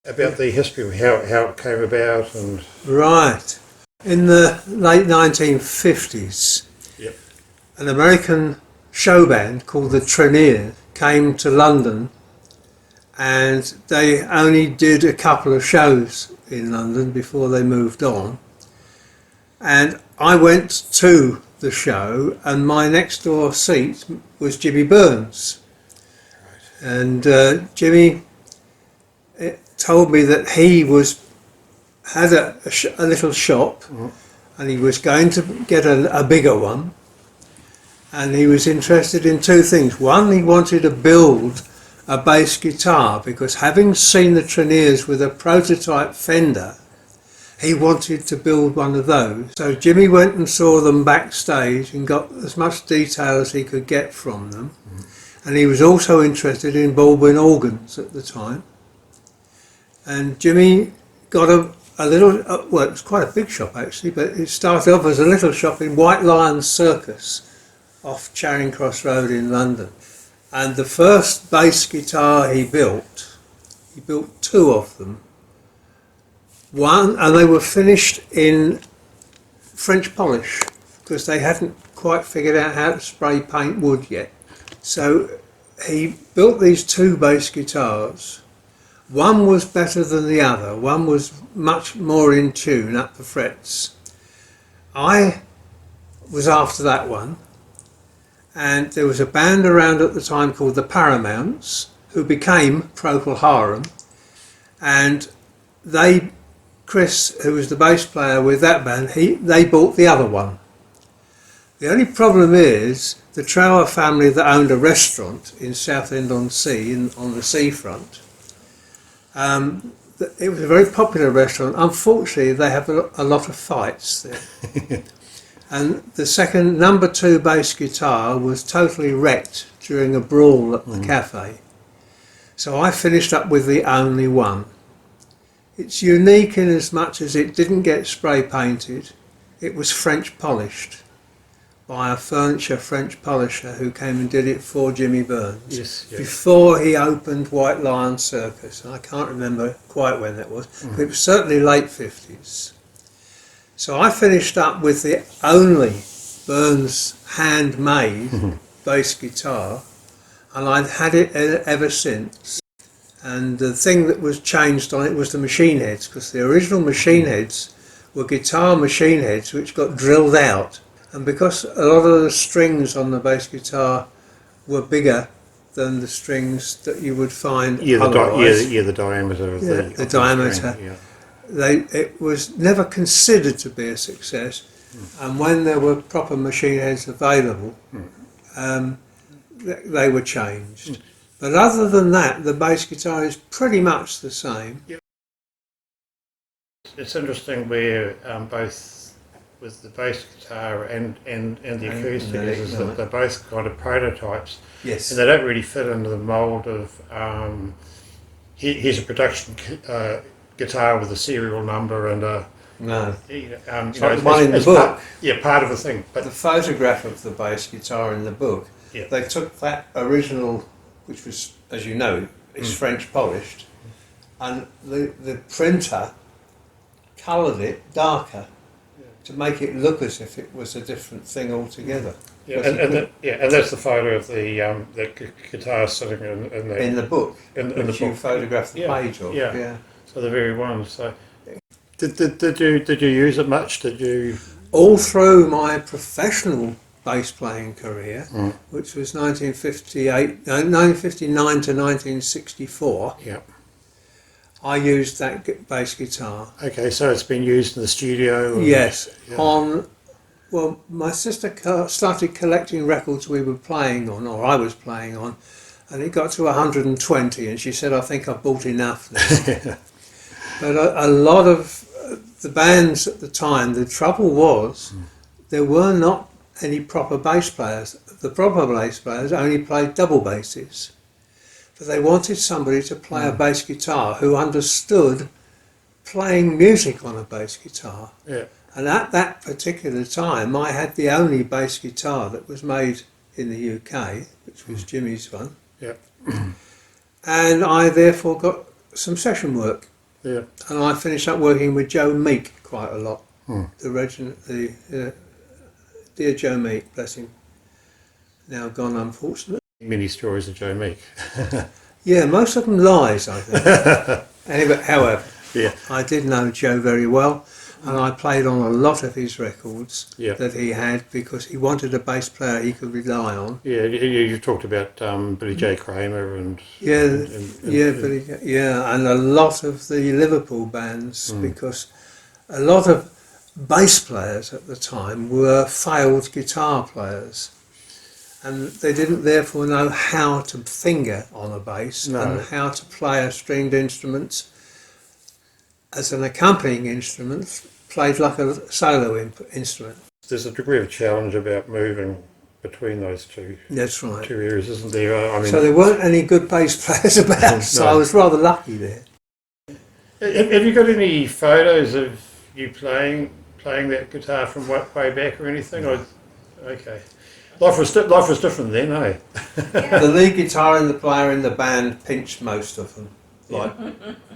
about the history of how it came about and... Right. In the late 1950s, Yep. an American show band called the Treniers came to London, and they only did a couple of shows in London before they moved on. And I went to the show, and my next door seat was Jimmy Burns. And Jimmy told me that he had a little shop, and he was going to get a bigger one, and he was interested in two things. One, he wanted to build a bass guitar, because having seen the Treniers with a prototype Fender, he wanted to build one of those. So Jimmy went and saw them backstage and got as much detail as he could get from them. And he was also interested in Baldwin organs at the time. And Jimmy got a little, well, it was quite a big shop actually, but it started off as a little shop in White Lion Circus off Charing Cross Road in London. And the first bass guitar he built two of them. One, and they were finished in French polish, because they hadn't quite figured out how to spray paint wood yet. So he built these two bass guitars. One was better than the other. One was much more in tune up the frets. I was after that one. And there was a band around at the time called the Paramounts, who became Procol Harum, and Chris, who was the bass player with that band, they bought the other one. The only problem is the Trower family that owned a restaurant in Southend-on-Sea, on the seafront. It was a very popular restaurant. Unfortunately, they have a lot of fights there. And the number 2 bass guitar was totally wrecked during a brawl at the cafe. So I finished up with the only one. It's unique in as much as it didn't get spray painted. It was French polished by a furniture French polisher who came and did it for Jimmy Burns. Yes. Before he opened White Lion Circus. I can't remember quite when that was, but it was certainly late 50s. So I finished up with the only Burns handmade bass guitar, and I'd had it ever since. And the thing that was changed on it was the machine heads, because the original machine heads were guitar machine heads which got drilled out. And because a lot of the strings on the bass guitar were bigger than the strings that you would find otherwise. The diameter of the diameter. String, yeah. It was never considered to be a success, and when there were proper machine heads available, they were changed. But other than that, the bass guitar is pretty much the same. It's interesting where both with the bass guitar and the acoustic is that they're both kind of prototypes. Yes. And they don't really fit into the mould of here's a production guitar with a serial number and a the one in the book. Part of the thing. But the photograph of the bass guitar in the book, they took that original, which was, as you know, is French polished, and the printer coloured it darker to make it look as if it was a different thing altogether. And that's the photo of the guitar sitting in the book. In the you book. Photographed the page of. Yeah. So the very one. So did you use it much? Did you? All through my professional bass playing career, which was 1959 to 1964. Yeah. I used that bass guitar. Okay, so it's been used in the studio? Yes. Yeah. My sister started collecting records we were playing on, or I was playing on, and it got to 120, and she said, I think I've bought enough now. But a lot of the bands at the time, the trouble was there were not any proper bass players. The proper bass players only played double basses. But they wanted somebody to play a bass guitar who understood playing music on a bass guitar. Yeah. And at that particular time, I had the only bass guitar that was made in the UK, which was Jimmy's one. Yeah. And I therefore got some session work Yeah. And I finished up working with Joe Meek quite a lot. Hmm. Dear Joe Meek, bless him, now gone unfortunately. Many stories of Joe Meek. Yeah, most of them lies, I think. Anyway, however, Yeah. I did know Joe very well, and I played on a lot of his records Yeah. that he had because he wanted a bass player he could rely on. Yeah, you talked about Billy J. Kramer and And a lot of the Liverpool bands Mm. because a lot of bass players at the time were failed guitar players. And they didn't therefore know how to finger on a bass and how to play a stringed instrument as an accompanying instrument, played like a solo instrument. There's a degree of challenge about moving between those two That's right. two areas, isn't there? I mean, So there weren't any good bass players about, so No. I was rather lucky there. have you got any photos of you playing that guitar from way back or anything? No. Okay. Life was different then, eh? The lead guitar and the player in the band pinched most of them, like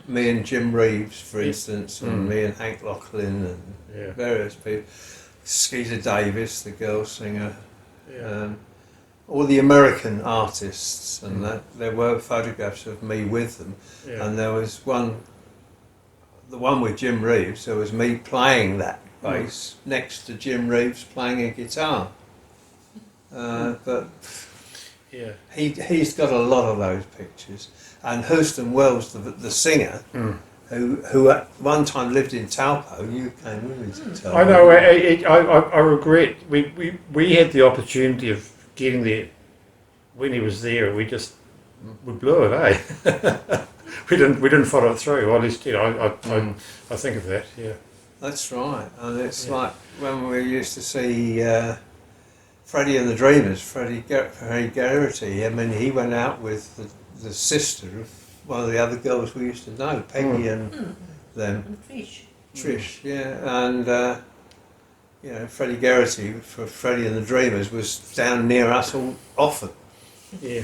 me and Jim Reeves, for instance, and me and Hank Lachlan and various people. Skeeter Davis, the girl singer, all the American artists, and that there were photographs of me with them. Yeah. And there was the one with Jim Reeves. There was me playing that bass next to Jim Reeves playing a guitar. But Yeah. he's got a lot of those pictures. And Hurston Wells, the singer, who at one time lived in Taupo, you came with me to Taupo. I know. I regret we had the opportunity of getting there when he was there. We blew it, eh? we didn't follow it through. Or at least I think of that. Yeah. That's right. And it's like when we used to see Freddie and the Dreamers, Freddie Garrity. I mean, he went out with the sister of one of the other girls we used to know, Peggy and them. And Trish, yeah. And, Freddie Garrity for Freddie and the Dreamers was down near us all often,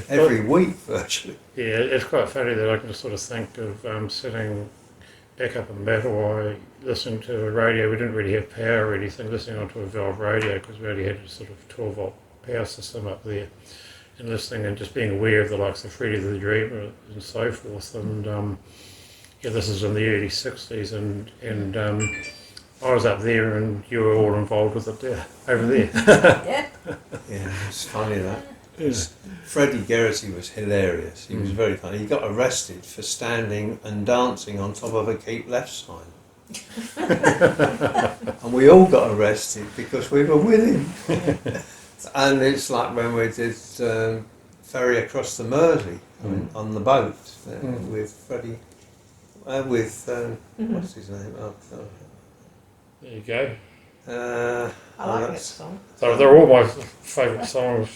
every week virtually. Yeah, it's quite funny that I can sort of think of sitting back up in Battleway, listening to a radio. We didn't really have power or anything, listening onto a valve radio because we only had a sort of 12-volt power system up there, and listening and just being aware of the likes of Freddie the Dreamer and so forth. And this is in the early 60s, and I was up there and you were all involved with it there, over there. Yeah, it's funny that. Freddie Garrity was hilarious. He was very funny. He got arrested for standing and dancing on top of a keep left sign. And we all got arrested because we were with him. And it's like when we did Ferry Across the Mersey on the boat with Freddie, what's his name? There you go. I like that song. So they're all my favourite songs.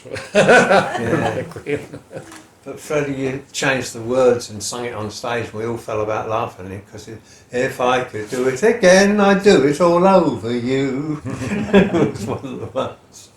But Freddie changed the words and sung it on stage. We all fell about laughing at him because if I could do it again, I'd do it all over you. It was one of the ones.